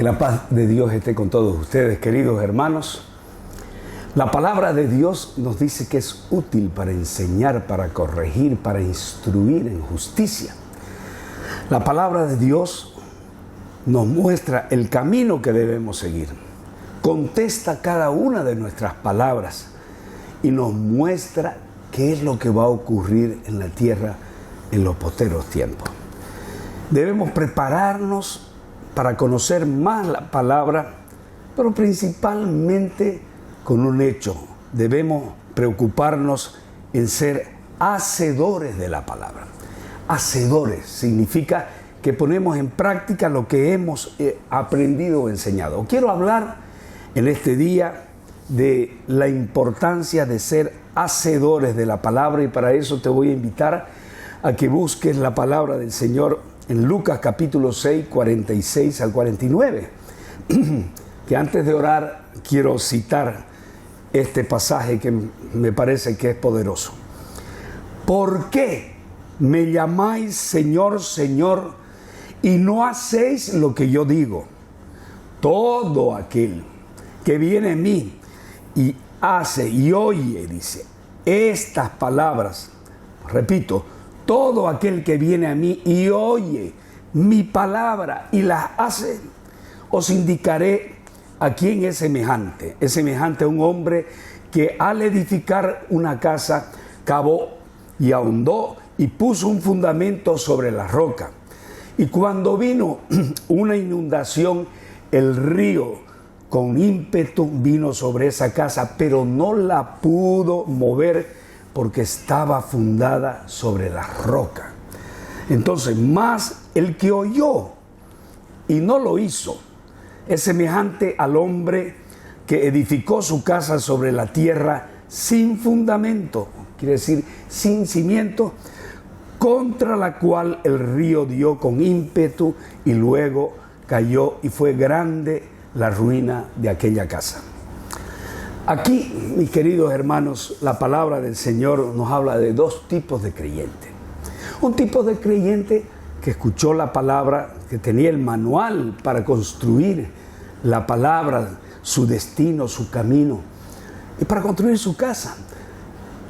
la paz de Dios esté con todos ustedes, queridos hermanos. La palabra de Dios nos dice que es útil para enseñar, para corregir, para instruir en justicia. La palabra de Dios nos muestra el camino que debemos seguir. Contesta cada una de nuestras palabras y nos muestra qué es lo que va a ocurrir en la tierra en los posteros tiempos. Debemos prepararnos para conocer más la palabra, pero principalmente con un hecho. Debemos preocuparnos en ser hacedores de la palabra. Hacedores significa que ponemos en práctica lo que hemos aprendido o enseñado. Quiero hablar en este día de la importancia de ser hacedores de la palabra, y para eso te voy a invitar a que busques la palabra del Señor en Lucas capítulo 6, 46 al 49, que antes de orar quiero citar este pasaje que me parece que es poderoso. ¿Por qué me llamáis Señor, Señor, y no hacéis lo que yo digo? Todo aquel que viene a mí y hace y oye, dice, estas palabras, repito, todo aquel que viene a mí y oye mi palabra y las hace, os indicaré a quién es semejante. Es semejante a un hombre que al edificar una casa cavó y ahondó y puso un fundamento sobre la roca. Y cuando vino una inundación, el río con ímpetu vino sobre esa casa, pero no la pudo mover porque estaba fundada sobre la roca. Entonces, más el que oyó y no lo hizo, es semejante al hombre que edificó su casa sobre la tierra sin fundamento, quiere decir sin cimiento, contra la cual el río dio con ímpetu y luego cayó, y fue grande la ruina de aquella casa. Aquí, mis queridos hermanos, la palabra del Señor nos habla de dos tipos de creyentes. Un tipo de creyente que escuchó la palabra, que tenía el manual para construir la palabra, su destino, su camino, y para construir su casa.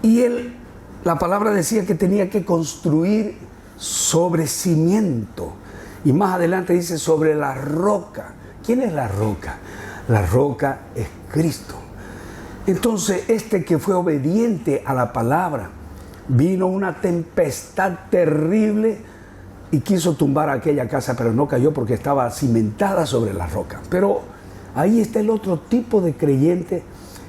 Y él, la palabra decía que tenía que construir sobre cimiento. Y más adelante dice sobre la roca. ¿Quién es la roca? La roca es Cristo. Entonces, este que fue obediente a la palabra, vino una tempestad terrible y quiso tumbar aquella casa, pero no cayó porque estaba cimentada sobre la roca. Pero ahí está el otro tipo de creyente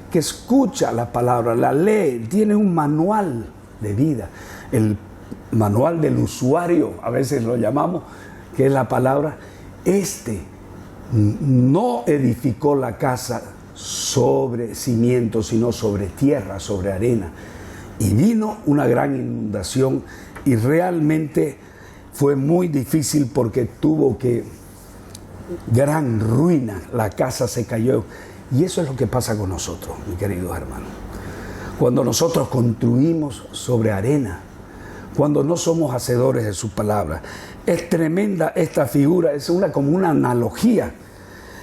que escucha la palabra, la lee, tiene un manual de vida, el manual del usuario, a veces lo llamamos, que es la palabra. Este no edificó la casa sobre cimiento, sino sobre tierra, sobre arena. Y vino una gran inundación y realmente fue muy difícil porque tuvo que, gran ruina, la casa se cayó. Y eso es lo que pasa con nosotros, mis queridos hermanos. Cuando nosotros construimos sobre arena, cuando no somos hacedores de su palabra. Es tremenda esta figura, es como una analogía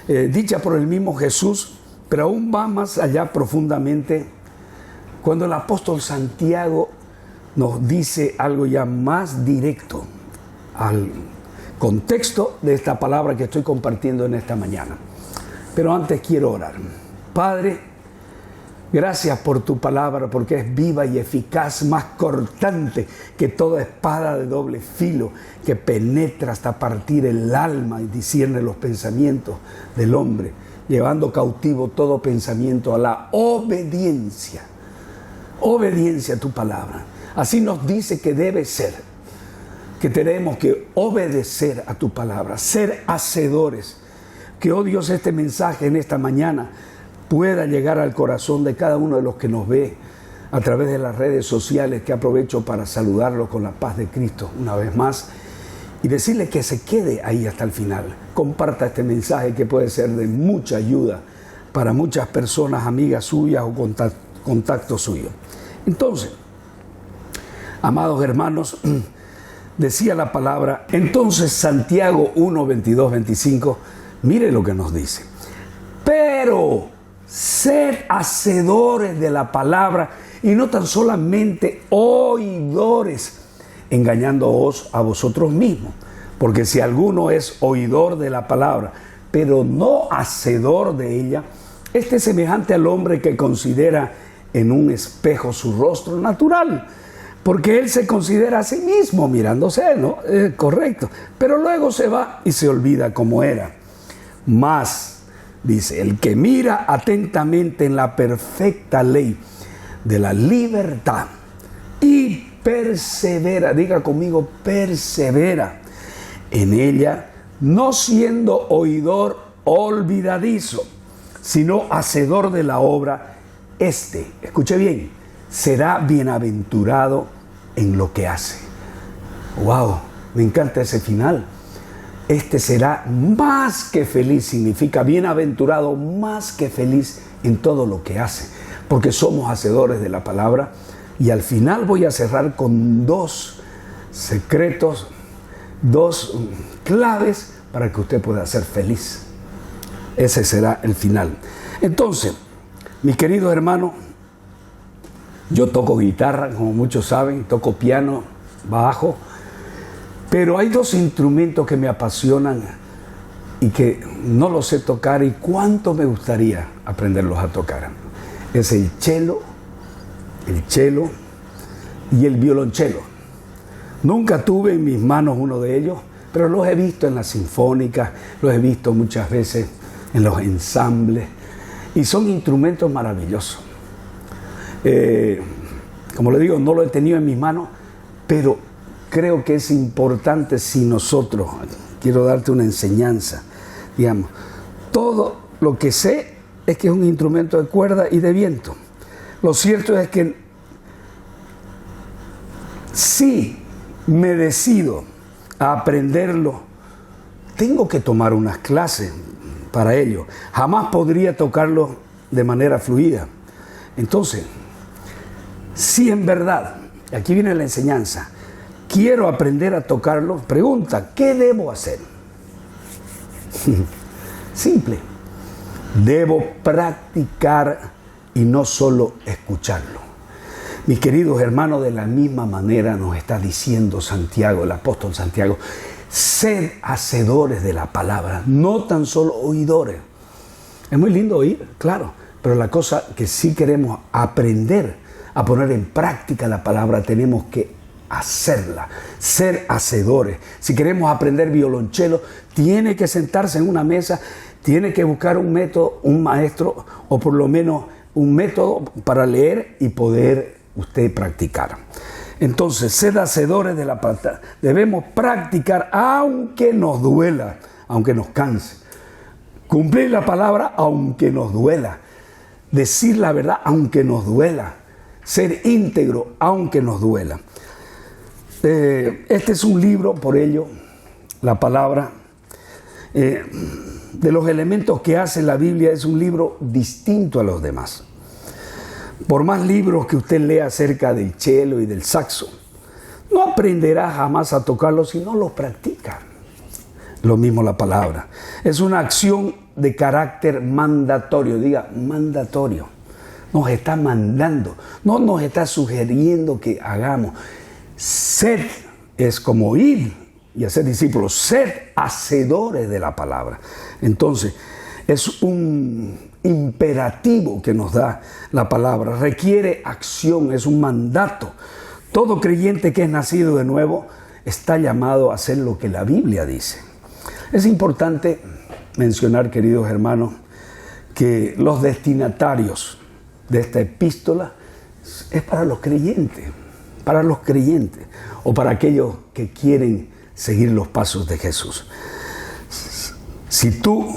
dicha por el mismo Jesús, pero aún va más allá profundamente cuando el apóstol Santiago nos dice algo ya más directo al contexto de esta palabra que estoy compartiendo en esta mañana. Pero antes quiero orar. Padre, gracias por tu palabra, porque es viva y eficaz, más cortante que toda espada de doble filo, que penetra hasta partir el alma y discierne los pensamientos del hombre, llevando cautivo todo pensamiento a la obediencia. Obediencia a tu palabra. Así nos dice que debe ser, que tenemos que obedecer a tu palabra, ser hacedores. Que, oh Dios, este mensaje en esta mañana pueda llegar al corazón de cada uno de los que nos ve a través de las redes sociales, que aprovecho para saludarlos con la paz de Cristo una vez más y decirle que se quede ahí hasta el final. Comparta este mensaje que puede ser de mucha ayuda para muchas personas, amigas suyas o contactos suyos. Entonces, amados hermanos, decía la palabra, entonces Santiago 1, 22, 25, Mire lo que nos dice. Pero sed hacedores de la palabra y no tan solamente oidores, engañándoos a vosotros mismos. Porque si alguno es oidor de la palabra, pero no hacedor de ella, este es semejante al hombre que considera en un espejo su rostro natural, porque él se considera a sí mismo mirándose, ¿no? Correcto. Pero luego se va y se olvida cómo era. Mas, dice, el que mira atentamente en la perfecta ley de la libertad y persevera, diga conmigo, persevera en ella, no siendo oidor olvidadizo, sino hacedor de la obra, escuche bien, será bienaventurado en lo que hace. ¡Wow! Me encanta ese final. Será más que feliz, significa bienaventurado, más que feliz en todo lo que hace, porque somos hacedores de la palabra. Y al final voy a cerrar con 2 secretos, 2 claves para que usted pueda ser feliz. Ese será el final. Entonces, mis queridos hermanos, yo toco guitarra, como muchos saben, toco piano, bajo, pero hay 2 instrumentos que me apasionan y que no los sé tocar y cuánto me gustaría aprenderlos a tocar. Es el cello y el violonchelo. Nunca tuve en mis manos uno de ellos, pero los he visto en las sinfónicas, los he visto muchas veces en los ensambles, y son instrumentos maravillosos. Como le digo, no lo he tenido en mis manos, pero creo que es importante si nosotros, quiero darte una enseñanza, digamos, todo lo que sé es que es un instrumento de cuerda y de viento. Lo cierto es que si me decido a aprenderlo, tengo que tomar unas clases para ello. Jamás podría tocarlo de manera fluida. Entonces, si en verdad, aquí viene la enseñanza, quiero aprender a tocarlo, pregunta, ¿qué debo hacer? Simple. Debo practicar y no solo escucharlo. Mis queridos hermanos, de la misma manera nos está diciendo Santiago, el apóstol Santiago, sed hacedores de la palabra, no tan solo oidores. Es muy lindo oír, claro, pero la cosa que sí queremos aprender a poner en práctica la palabra, tenemos que hacerla, ser hacedores. Si queremos aprender violonchelo, tiene que sentarse en una mesa, tiene que buscar un método, un maestro, o por lo menos un método para leer y poder usted practicar. Entonces, sed hacedores de la palabra. Debemos practicar aunque nos duela, aunque nos canse. Cumplir la palabra aunque nos duela. Decir la verdad aunque nos duela. Ser íntegro aunque nos duela. Este es un libro, por ello, la palabra, de los elementos que hace la Biblia, es un libro distinto a los demás. Por más libros que usted lea acerca del cello y del saxo, no aprenderá jamás a tocarlos si no los practica. Lo mismo la palabra. Es una acción de carácter mandatorio. Diga, mandatorio. Nos está mandando, no nos está sugiriendo que hagamos. Sed es como ir y hacer discípulos. Sed hacedores de la palabra. Entonces, es un imperativo que nos da la palabra. Requiere acción, es un mandato. Todo creyente que es nacido de nuevo está llamado a hacer lo que la Biblia dice. Es importante mencionar, queridos hermanos, que los destinatarios de esta epístola es para los creyentes o para aquellos que quieren seguir los pasos de Jesús. Si tú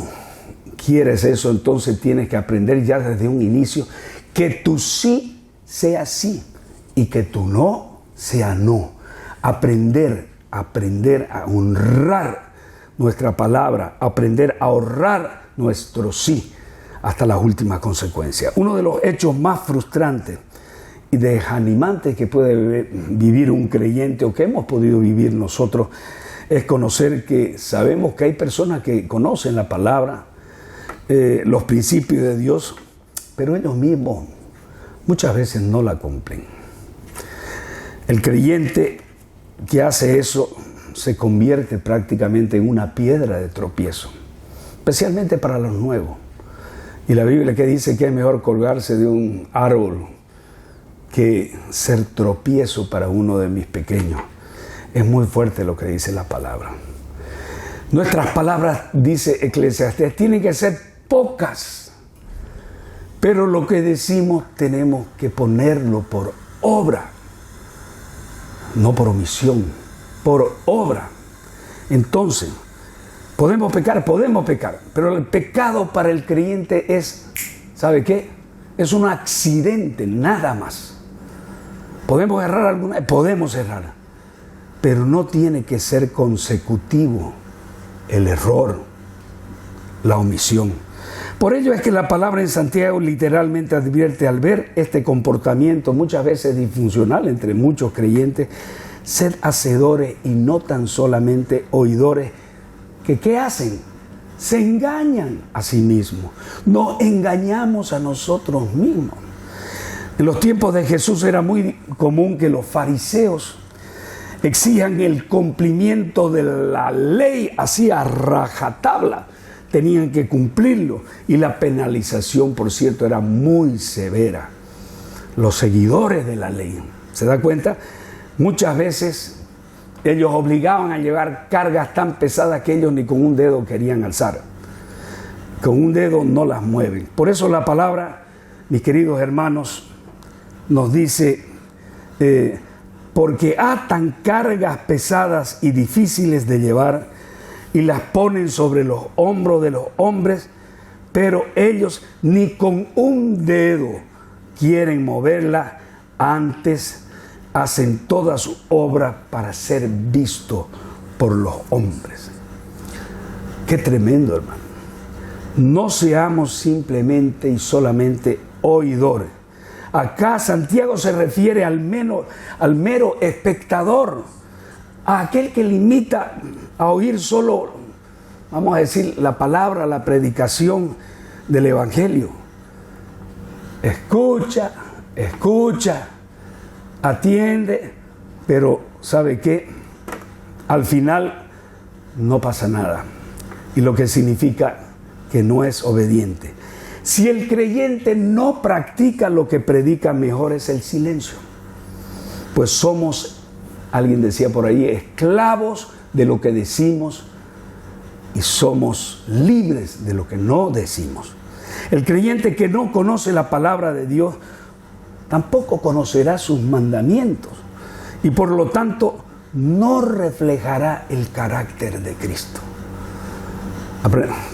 quieres eso, entonces tienes que aprender ya desde un inicio que tu sí sea sí y que tu no sea no. Aprender a honrar nuestra palabra, aprender a honrar nuestro sí hasta las últimas consecuencias. Uno de los hechos más frustrantes y desanimantes que puede vivir un creyente o que hemos podido vivir nosotros es conocer que sabemos que hay personas que conocen la palabra, los principios de Dios, pero ellos mismos muchas veces no la cumplen. El creyente que hace eso se convierte prácticamente en una piedra de tropiezo, especialmente para los nuevos. Y la Biblia que dice que es mejor colgarse de un árbol que ser tropiezo para uno de mis pequeños. Es muy fuerte lo que dice la palabra. Nuestras palabras, dice Eclesiastés, tienen que ser pocas, pero lo que decimos tenemos que ponerlo por obra, no por omisión, por obra. Entonces, podemos pecar, pero el pecado para el creyente es, ¿sabe qué? Es un accidente, nada más. Podemos errar podemos errar, pero no tiene que ser consecutivo el error, la omisión. Por ello es que la palabra en Santiago literalmente advierte al ver este comportamiento muchas veces disfuncional entre muchos creyentes, sed hacedores y no tan solamente oidores, que ¿qué hacen? Se engañan a sí mismos. Nos engañamos a nosotros mismos. En los tiempos de Jesús era muy común que los fariseos exijan el cumplimiento de la ley así a rajatabla. Tenían que cumplirlo y la penalización, por cierto, era muy severa. Los seguidores de la ley, ¿se da cuenta? Muchas veces ellos obligaban a llevar cargas tan pesadas que ellos ni con un dedo querían alzar. Con un dedo no las mueven. Por eso la palabra, mis queridos hermanos, nos dice, porque atan cargas pesadas y difíciles de llevar y las ponen sobre los hombros de los hombres, pero ellos ni con un dedo quieren moverla, antes hacen toda su obra para ser visto por los hombres. Qué tremendo, hermano. No seamos simplemente y solamente oidores. Acá Santiago se refiere al mero espectador, a aquel que limita a oír solo, vamos a decir, la palabra, la predicación del Evangelio. Escucha, atiende, pero ¿sabe qué? Al final no pasa nada. Y lo que significa que no es obediente. Si el creyente no practica lo que predica, mejor es el silencio. Pues somos, alguien decía por ahí, esclavos de lo que decimos y somos libres de lo que no decimos. El creyente que no conoce la palabra de Dios tampoco conocerá sus mandamientos y por lo tanto no reflejará el carácter de Cristo.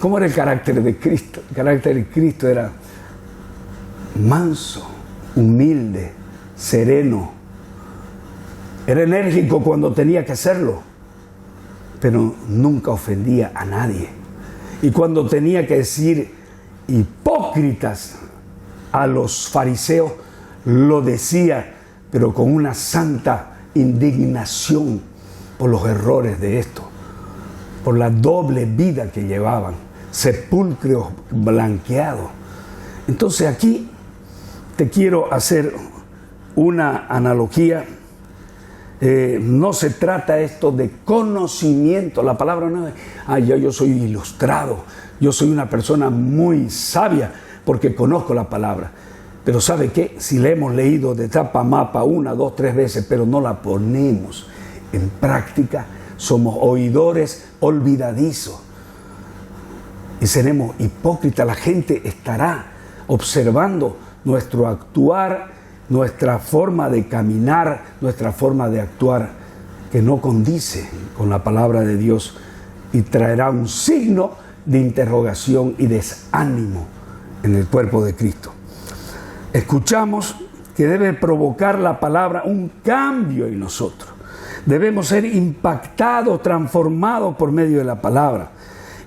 ¿Cómo era el carácter de Cristo? El carácter de Cristo era manso, humilde, sereno. Era enérgico cuando tenía que hacerlo, pero nunca ofendía a nadie. Y cuando tenía que decir hipócritas a los fariseos, lo decía, pero con una santa indignación por los errores de estos, por la doble vida que llevaban, sepulcros blanqueados. Entonces aquí te quiero hacer una analogía. No se trata esto de conocimiento. La palabra no es, yo soy ilustrado, yo soy una persona muy sabia porque conozco la palabra. Pero ¿sabe qué? Si la hemos leído de tapa a mapa 1, 2, 3 veces, pero no la ponemos en práctica, somos oidores olvidadizos y seremos hipócritas. La gente estará observando nuestro actuar, nuestra forma de caminar, nuestra forma de actuar, que no condice con la palabra de Dios y traerá un signo de interrogación y desánimo en el cuerpo de Cristo. Escuchamos que debe provocar la palabra un cambio en nosotros. Debemos ser impactados, transformados por medio de la palabra.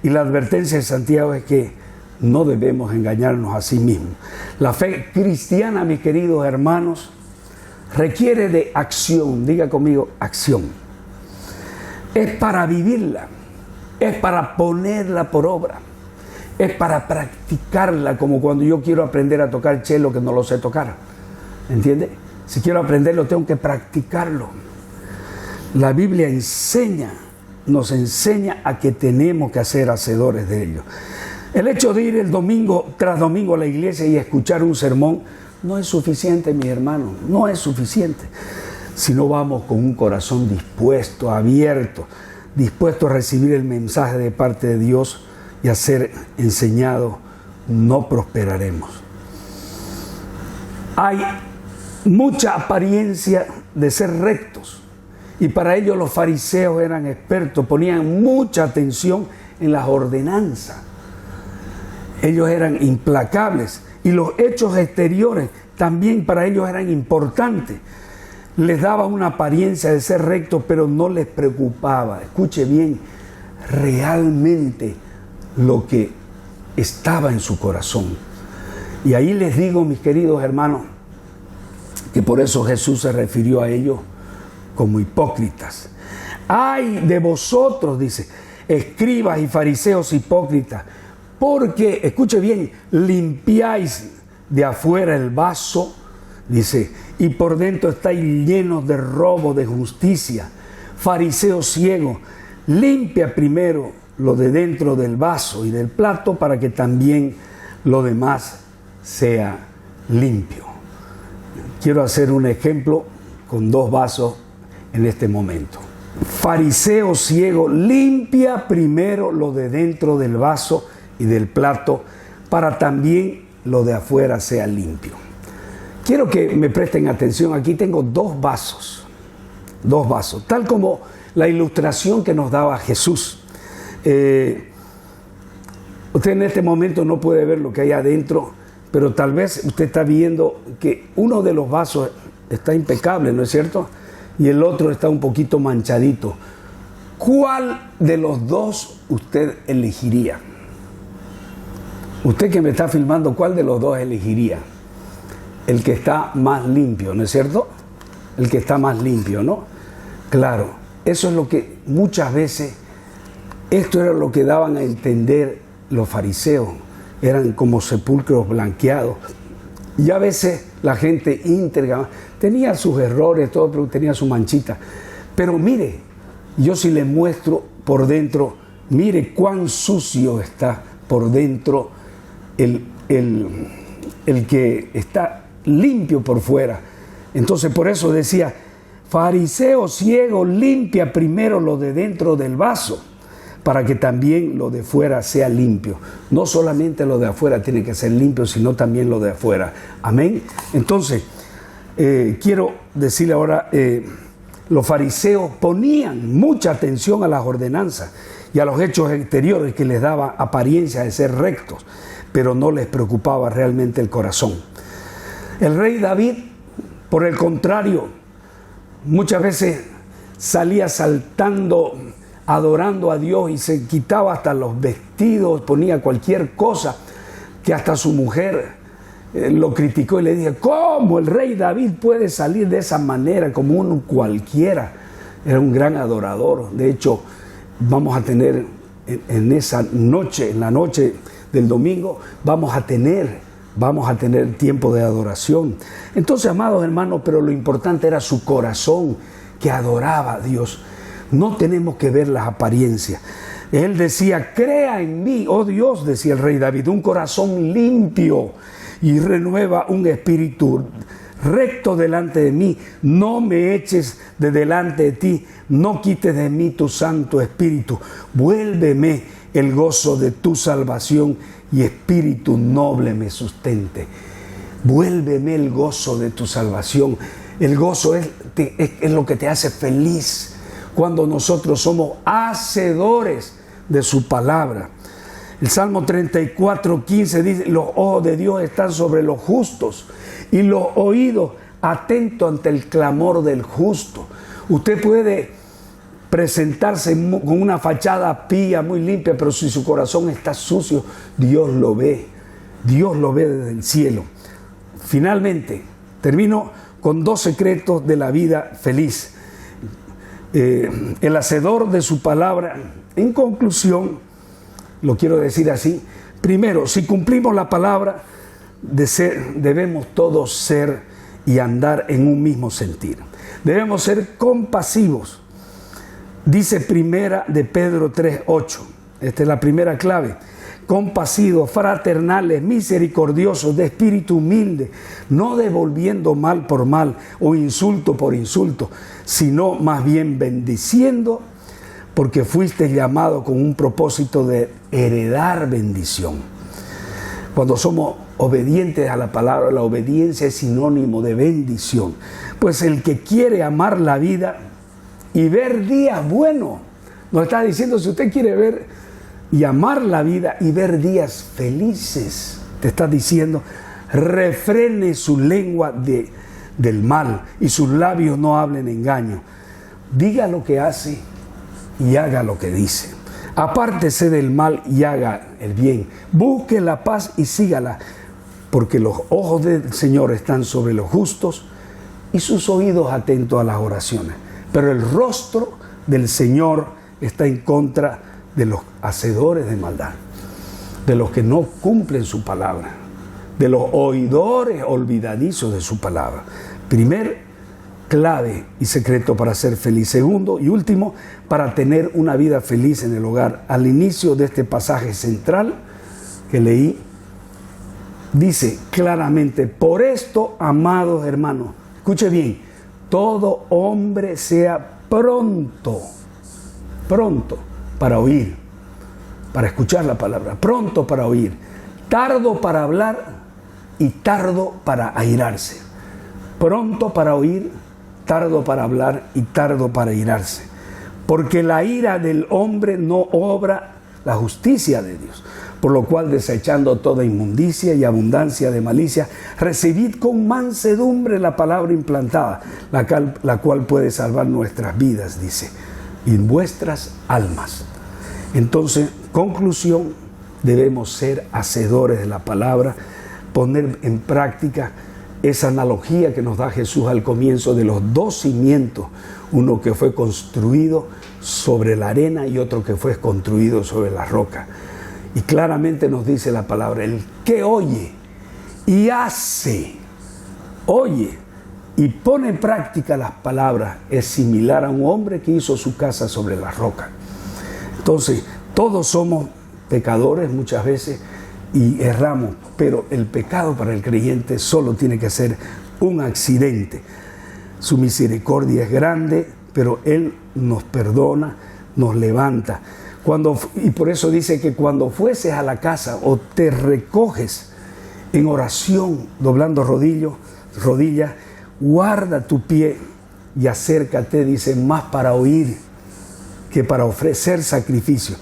Y la advertencia de Santiago es que no debemos engañarnos a sí mismos. La fe cristiana, mis queridos hermanos, requiere de acción. Diga conmigo, acción. es para vivirla, es para ponerla por obra, es para practicarla, como cuando yo quiero aprender a tocar cello que no lo sé tocar, ¿entiende? Si quiero aprenderlo tengo que practicarlo. La Biblia nos enseña a que tenemos que ser hacedores de ello. El hecho de ir el domingo tras domingo a la iglesia y escuchar un sermón no es suficiente, mi hermano, no es suficiente. Si no vamos con un corazón dispuesto, abierto, dispuesto a recibir el mensaje de parte de Dios y a ser enseñado, no prosperaremos. Hay mucha apariencia de ser rectos, y para ello los fariseos eran expertos, ponían mucha atención en las ordenanzas. Ellos eran implacables, y los hechos exteriores también para ellos eran importantes. Les daba una apariencia de ser rectos, pero no les preocupaba, escuche bien, realmente lo que estaba en su corazón. Y ahí les digo, mis queridos hermanos, que por eso Jesús se refirió a ellos como hipócritas. ¡Ay de vosotros!, dice, escribas y fariseos hipócritas, porque, escuche bien, limpiáis de afuera el vaso, dice, y por dentro estáis llenos de robo, de justicia. Fariseo ciego, limpia primero lo de dentro del vaso y del plato para que también lo demás sea limpio. Quiero hacer un ejemplo con 2 vasos en este momento. Fariseo ciego, limpia primero lo de dentro del vaso y del plato para también lo de afuera sea limpio. Quiero que me presten atención. Aquí tengo 2 vasos, tal como la ilustración que nos daba Jesús. Usted en este momento no puede ver lo que hay adentro, pero tal vez usted está viendo que uno de los vasos está impecable, ¿no es cierto? Y el otro está un poquito manchadito. ¿Cuál de los 2 usted elegiría? Usted que me está filmando, ¿cuál de los 2 elegiría? El que está más limpio, ¿no es cierto? El que está más limpio, ¿no? Claro, eso es lo que muchas veces, esto era lo que daban a entender los fariseos, eran como sepulcros blanqueados. Y a veces la gente íntegra tenía sus errores, todo, pero tenía su manchita. Pero mire, yo si le muestro por dentro, mire cuán sucio está por dentro el que está limpio por fuera. Entonces por eso decía, fariseo ciego, limpia primero lo de dentro del vaso, para que también lo de fuera sea limpio. No solamente lo de afuera tiene que ser limpio, sino también lo de afuera. Amén. Entonces, quiero decirle ahora, los fariseos ponían mucha atención a las ordenanzas y a los hechos exteriores que les daba apariencia de ser rectos, pero no les preocupaba realmente el corazón. El rey David, por el contrario, muchas veces salía saltando, adorando a Dios y se quitaba hasta los vestidos, ponía cualquier cosa que hasta su mujer lo criticó y le dijo, ¿cómo el rey David puede salir de esa manera como uno cualquiera? Era un gran adorador. De hecho, vamos a tener en esa noche, en la noche del domingo, vamos a tener tiempo de adoración. Entonces, amados hermanos, pero lo importante era su corazón que adoraba a Dios. No tenemos que ver las apariencias. Él decía, crea en mí, oh Dios, decía el rey David, un corazón limpio y renueva un espíritu recto delante de mí. No me eches de delante de ti, no quites de mí tu santo espíritu. Vuélveme el gozo de tu salvación y espíritu noble me sustente. Vuélveme el gozo de tu salvación. El gozo es lo que te hace feliz cuando nosotros somos hacedores de su palabra. El Salmo 34:15 dice, los ojos de Dios están sobre los justos y los oídos atentos ante el clamor del justo. Usted puede presentarse con una fachada pía, muy limpia, pero si su corazón está sucio, Dios lo ve. Dios lo ve desde el cielo. Finalmente, termino con 2 secretos de la vida feliz. el hacedor de su palabra. En conclusión, lo quiero decir así: primero, si cumplimos la palabra, debemos todos ser y andar en un mismo sentir. Debemos ser compasivos. Dice primera de Pedro 3:8. Esta es la primera clave. Compasivos, fraternales, misericordiosos, de espíritu humilde, no devolviendo mal por mal o insulto por insulto, sino más bien bendiciendo, porque fuiste llamado con un propósito de heredar bendición. Cuando somos obedientes a la palabra, la obediencia es sinónimo de bendición. Pues el que quiere amar la vida y ver días buenos, nos está diciendo, si usted quiere ver y amar la vida y ver días felices, te está diciendo, refrene su lengua del mal y sus labios no hablen engaño. Diga lo que hace y haga lo que dice. Apártese del mal y haga el bien. Busque la paz y sígala, porque los ojos del Señor están sobre los justos y sus oídos atentos a las oraciones. Pero el rostro del Señor está en contra de los hacedores de maldad, de los que no cumplen su palabra, de los oidores olvidadizos de su palabra. Primer clave y secreto para ser feliz. Segundo y último, para tener una vida feliz en el hogar. Al inicio de este pasaje central que leí, dice claramente: por esto, amados hermanos, escuche bien, todo hombre sea pronto para oír, para escuchar la palabra, pronto para oír, tardo para hablar y tardo para airarse. Pronto para oír, tardo para hablar y tardo para airarse. Porque la ira del hombre no obra la justicia de Dios. Por lo cual, desechando toda inmundicia y abundancia de malicia, recibid con mansedumbre la palabra implantada, la cual puede salvar nuestras vidas, dice, y vuestras almas. Entonces, conclusión, debemos ser hacedores de la palabra, poner en práctica esa analogía que nos da Jesús al comienzo de los dos cimientos, uno que fue construido sobre la arena y otro que fue construido sobre la roca. Y claramente nos dice la palabra: el que oye y hace, oye y pone en práctica las palabras, es similar a un hombre que hizo su casa sobre la roca. Entonces, todos somos pecadores muchas veces y erramos, pero el pecado para el creyente solo tiene que ser un accidente. Su misericordia es grande, pero Él nos perdona, nos levanta. Y por eso dice que cuando fueses a la casa o te recoges en oración, doblando rodillas, guarda tu pie y acércate, dice, más para oír que para ofrecer sacrificio.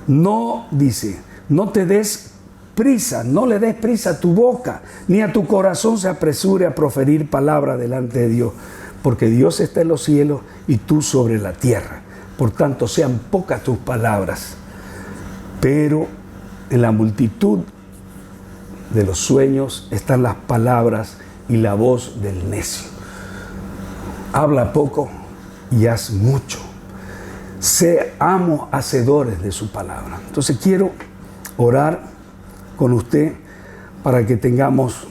No, dice, no te des prisa, no le des prisa a tu boca, ni a tu corazón se apresure a proferir palabra delante de Dios, porque Dios está en los cielos y tú sobre la tierra. Por tanto, sean pocas tus palabras, pero en la multitud de los sueños están las palabras y la voz del necio. Habla poco y haz mucho. Seamos hacedores de su palabra. Entonces quiero orar con usted para que tengamos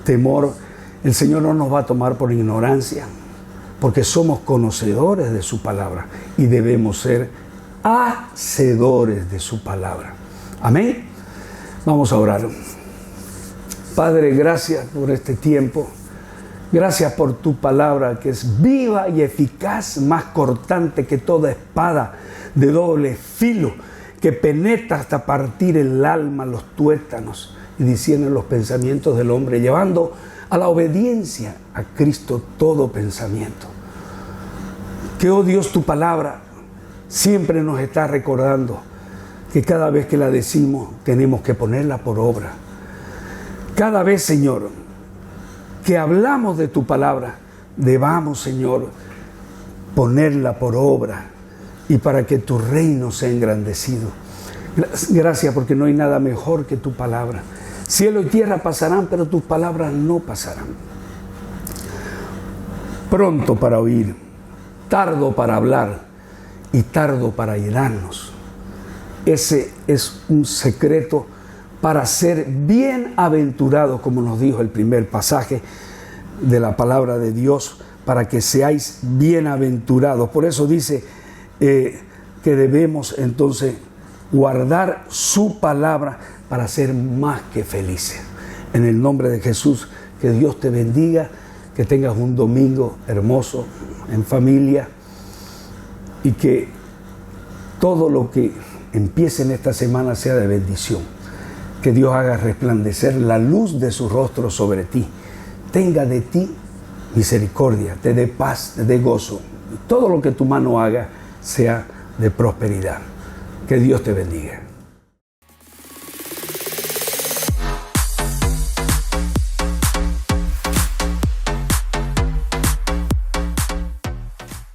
temor. El Señor no nos va a tomar por ignorancia, porque somos conocedores de su palabra y debemos ser hacedores de su palabra. Amén. Vamos a orar. Padre, gracias por este tiempo. Gracias por tu palabra, que es viva y eficaz, más cortante que toda espada de doble filo, que penetra hasta partir el alma, los tuétanos, y discierne los pensamientos del hombre, llevando a la obediencia a Cristo todo pensamiento. Que, oh Dios, tu palabra siempre nos está recordando que cada vez que la decimos tenemos que ponerla por obra. Cada vez, Señor, que hablamos de tu palabra, debamos, Señor, ponerla por obra y para que tu reino sea engrandecido. Gracias, porque no hay nada mejor que tu palabra. Cielo y tierra pasarán, pero tus palabras no pasarán. Pronto para oír, tardo para hablar y tardo para llenarnos. Ese es un secreto para ser bienaventurados, como nos dijo el primer pasaje de la palabra de Dios, para que seáis bienaventurados. Por eso dice que debemos entonces guardar su palabra para ser más que felices. En el nombre de Jesús, que Dios te bendiga, que tengas un domingo hermoso en familia y que todo lo que empiece en esta semana sea de bendición. Que Dios haga resplandecer la luz de su rostro sobre ti, tenga de ti misericordia, te dé paz, te dé gozo. Todo lo que tu mano haga sea de prosperidad. Que Dios te bendiga.